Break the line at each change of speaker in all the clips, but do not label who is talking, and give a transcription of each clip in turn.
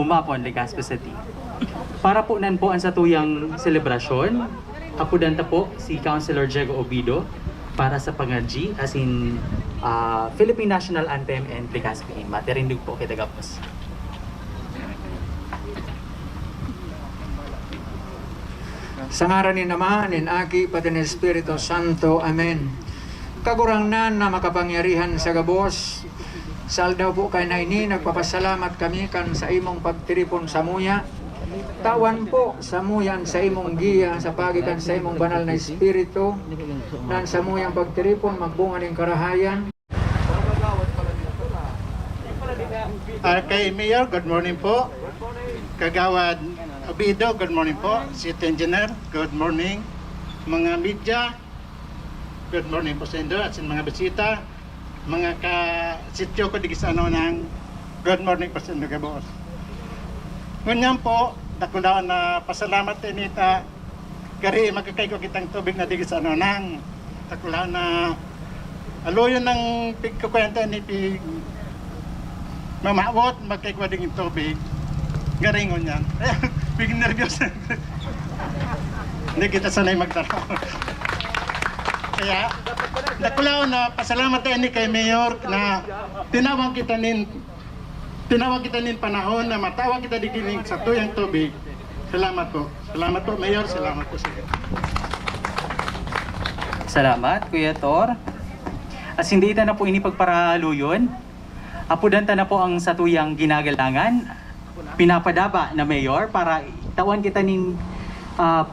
umapon Legazpi City. Para po nan po ang satuyang selebrasyon, apudan ta po si Councilor Diego Obido para sa pangadji as in Philippine National Anthem and Legazpi Hymn. Materindog po kita gapos.
Sa ngaran ni Ama, nin Aki, pati ni Espiritu Santo. Amen. Kagurangnan na makapangyarihan sa gabos, saldaw po kay Naini, nagpapasalamat kami kan sa imong pagtiripon sa muya. Tawan po sa muyan sa imong giya sa pagikan sa imong banal na Espiritu, nan sa muyang pagtiripon magbunga ng karahayan.
Kay Mayor, good morning po. Kagawad Obido, good morning po. City Engineer, good morning. Mga media, good morning po sa inyo at sa mga bisita. Mga ka-sityo ko digisano ng good morning po sa inyo, boss. Ngunyan po, nakulaan na pasalamat inita kari magkakay ko kitang tubig na digisano ng nakulaan na aluyon ng pigkukwenta ni pig mamawot magkakwading yung tubig. Garingon yan. Biging nervyos. Hindi kita sanay magtanaw. Kaya, nakulaw na pasalamat tayo ni kay Mayor na tinawag kita nin panahon na matawag kita dikinig sa tuyang tubig. Salamat po. Salamat po, Mayor. Salamat po sa iyo.
Salamat, Kuya Tor. As hindi ita na po inipagparaluyon, apudanta na po ang satuyang ginagalangan, pinapadaba na Mayor para tawan kita ning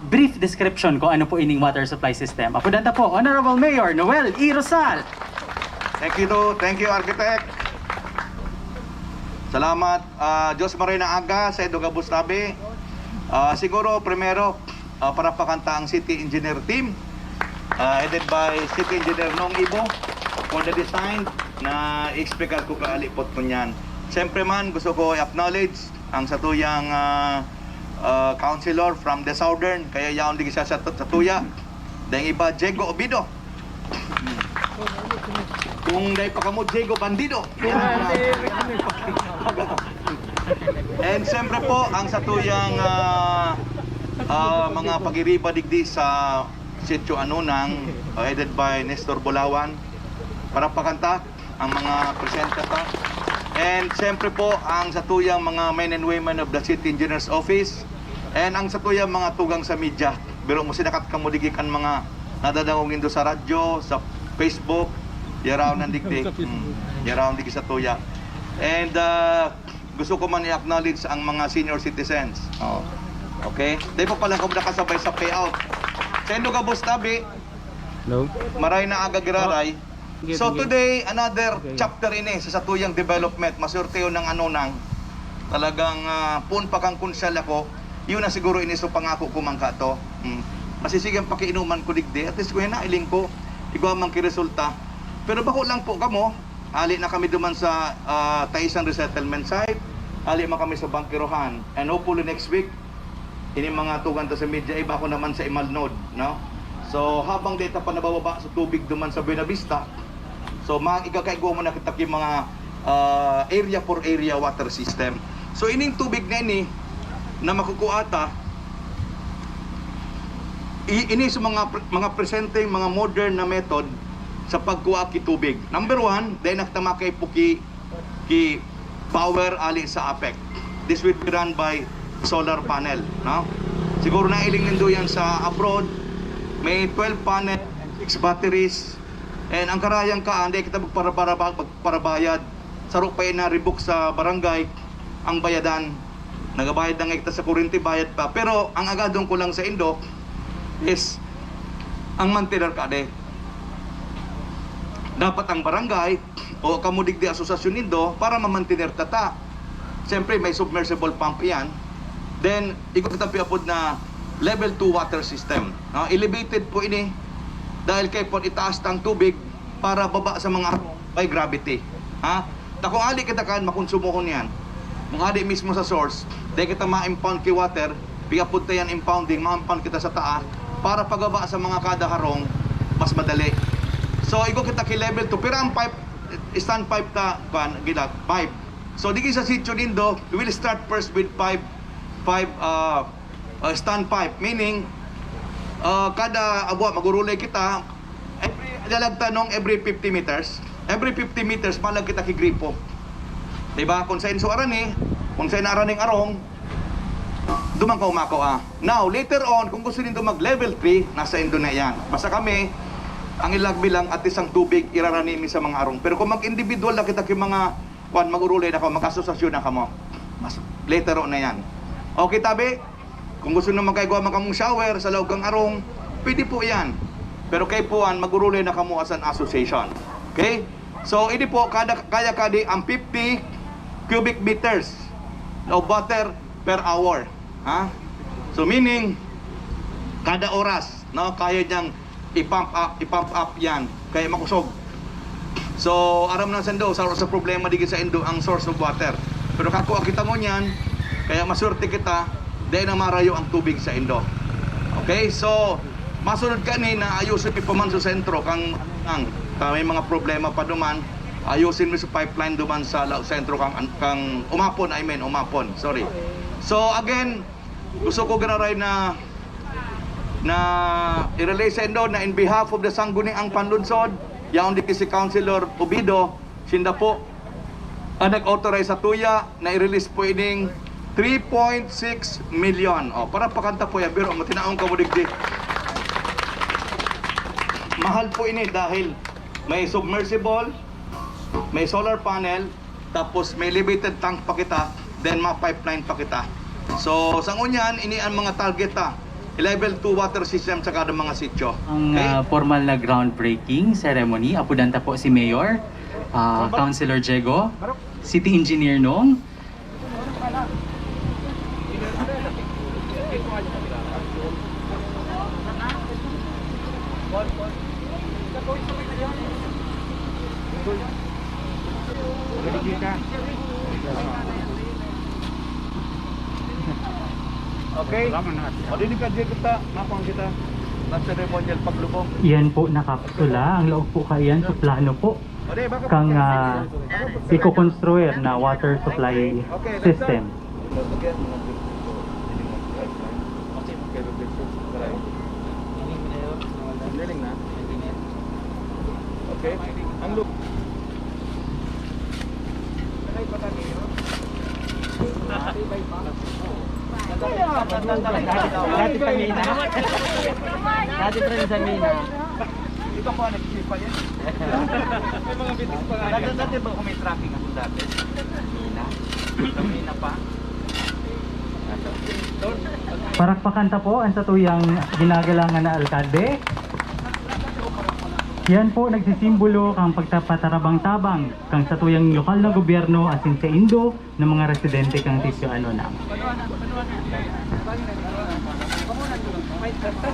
brief description kung ano po ining water supply system. Apudanta po, Honorable Mayor Noel E. Rosal.
Thank you, Architect. Salamat, Diyos Marina Aga sa Edo Gabustabe. Siguro, primero, para pakanta ang City Engineer Team, headed by City Engineer Nong Ibo, for the design na i-explicar ko kaalipot ko niyan. Siyempre man, gusto ko i-acknowledge ang satuyang councilor from the southern, kaya yaon lagi siya sa tuya. Dahil iba, Diego Obido. Kung dahil pa kamo, Diego Bandido. And siyempre po, ang satuyang mga pag-iriba digdi sa Sitio Anunang, headed by Nestor Bulawan, para pakanta ang mga presenter pa. And siyempre po, ang satuyang mga men and women of the City Engineer's Office, and ang satuyang mga tugang sa media. Pero mo sinakat kamudigikan mga nadadangogin do sa radyo, sa Facebook, yaraw ng digdi. Yaraw ng digdi sa tuya. And gusto ko man i-acknowledge ang mga senior citizens. Okay? Dahil pa palang kung nakasabay sa payout. Sa Endo Gabustabe, maray na aga giraray. So today, another chapter ini sa satuyang development. Masurteo ng anunang. Talagang pun pa kang konsyal ako. Yun na siguro ini so pangako ko man ka to. Masisigang pakiinuman ko digdi. At least ko na iling ko. Igaw man kiresulta. Pero bako lang po kamo. Ali na kami duman sa Taisan Resettlement Site. Ali man kami sa Bangkirohan. And hopefully next week, ini mga tugan to sa media, iba ako naman sa Imalnod, no? So habang data pa nabababa sa tubig duman sa Buena Vista, so ikakaigo mo na kita mga area for area water system. So ining tubig na ini na makukuata, ini sa mga presenting mga modern na method sa pagkuha ki tubig. Number one, dahil naktamakay po ki power ali sa APEC. This will be run by solar panel, no? Siguro na iling nindo yan sa abroad. May 12 panel, 6 batteries. And ang karayang ka, hindi kita magparabayad. Sa rupay na rebook sa barangay, ang bayadan. Nagabayad na nga kita sa kuryente, bayad pa. Pero ang agadong ko lang sa Indo is ang mantener ka de. Dapat ang barangay o kamudig di asosasyon Indo para mamantener tata. Siyempre may submersible pump yan. Then, ikot kita piapod na level 2 water system. Elevated po ini dahil kay po itaas ang tubig para baba sa mga by gravity. Kung ali kita kan makonsumohon yan. Kung ali mismo sa source, dahil kita ma-impound kay water, piapod ta yan impounding, ma-impound kita sa taas para pagbaba sa mga kada harong mas madali. So, ikot kita kay level 2. Pero ang pipe, stand pipe ta, gilat, pipe. So digi sa sitio nindo, we will start first with five stand pipe, meaning kada abwa magurulay kita every 50 meters. Every 50 meters palag kita kigripo. Diba? Kung sa inso arani, kung sa inaraning arong, dumang ka umakaw Now, later on, kung gusto nindo mag level 3, nasa indo na yan. Basta kami, ang ilag bilang at isang tubig irarani mi sa mga arong. Pero kung mag-individual na kita kay mga magurulay na ka, mag-asosasyon na ka mo. Later on na yan. Okay, tabi? Kung gusto nyo magkaigwa makamong shower sa loob ng arong, pwede po yan. Pero kay puan, magurulay na kamo as an association. Okay? So, ini po, kaya kadi ang 50 cubic meters of water per hour. Ha? So, meaning, kada oras, no, kaya niyang i-pump up yan. Kaya makusog. So, aram na sendo, sa problema di sa indo ang source of water. Pero kako kita mo niyan, kaya maswerte kita, dahil na marayo ang tubig sa indo. Okay? So, masunod ka ni na ayusin ipaman sa sentro kang may mga problema pa duman, ayusin mo sa pipeline duman sa sentro kang umapon, sorry. So again, gusto ko ganaray na i-release sa indo na in behalf of the Sangguniang Panlunsod, yaon di si Councilor Ubido, sinda po nag-authorize sa tuya na i-release po ining 3.6 million. Para pakanta po yan, pero matinaong kamudigdi. Mahal po ini dahil may submersible, may solar panel, tapos may elevated tank pa kita, then ma-pipeline pa kita. So, sa ngunyan, ini ang mga target level 2 water system sa kada mga sityo.
Ang formal na groundbreaking ceremony, apudanta po si Mayor, Councilor Diego, City Engineer Nong,
Okay? Madinig ka kita, mapang kita na ceremonial paglubong.
Iyan po nakapsula, ang loob po kayan sa plano po kang iko-construir na water supply system.
Okay? Ang look.
Dati sa Mina. Dati pa rin sa Mina.
Ikaw po nag-isip pa yan. May mga bitik pa nga. Dati ba kung may tracking ako dati? Mina? Sa Mina pa?
Parakpakanta po ang satuyang ginagalangan na alkalde. Yan po nagsisimbolo kang pagtapatarabang-tabang kang satuyang lokal na gobyerno asin sa Indo ng mga residente kang sitio na.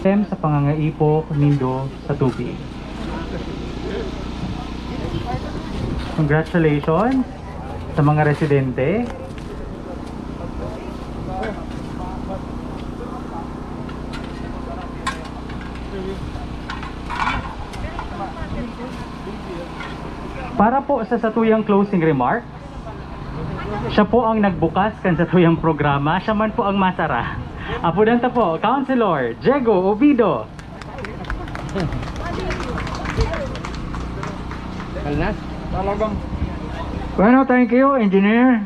Tem sa pangangaipok nindo sa tubig. Congratulations sa mga residente. Para po sa satuyang closing remark, siya po ang nagbukas kan satuyang programa, siya man po ang masara. Apudanta po, Councilor Diego Ubido.
Bueno, thank you, Engineer,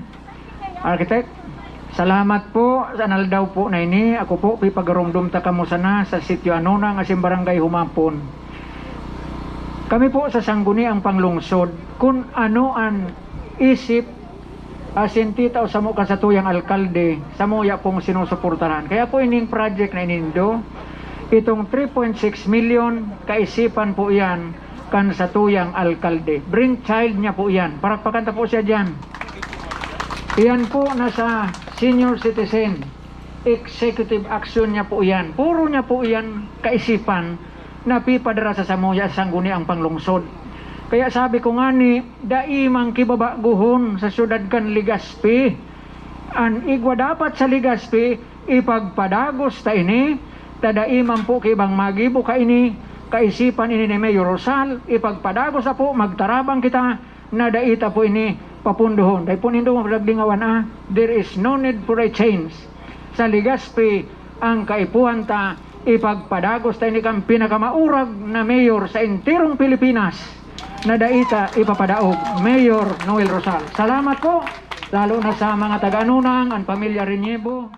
Architect. Salamat po sa naldaw po na ini. Ako po pipagarumdum ta kamo sana sa sitio Anuna nga sim barangay Humapon. Kami po sa Sangguniang Panglungsod kung ano ang isip asintita o samo kasatuyang alkalde sa moya pong sinusuportahan. Kaya po ining project na inindo, itong 3.6 million kaisipan po yan kan satuyang alkalde. Bring child niya po yan. Parakpakanta po siya dyan. Iyan po nasa senior citizen. Executive action niya po yan. Puro niya po yan kaisipan na pipadara sa samoya Sangguniang Panglungsod. Kaya sabi ko nga ni, daimang kibabaguhon sa syudad kan Legazpi. Ang igwa dapat sa Legazpi, ipagpadagos ta ini, tadaimang po kibang magibo ka ini, kaisipan ini ni Mayor Rosal, ipagpadagos na po, magtarabang kita, na daita po ini, papundohon. Dahil po nindo magdagdingawan there is no need for a change. Sa Legazpi, ang kaipuhan ta, ipagpadagos tayo ni kang pinakamaurag na mayor sa entirong Pilipinas na daita ipapadaog, Mayor Noel Rosal. Salamat po, lalo na sa mga taga-Anunang, ang pamilya Reñevo.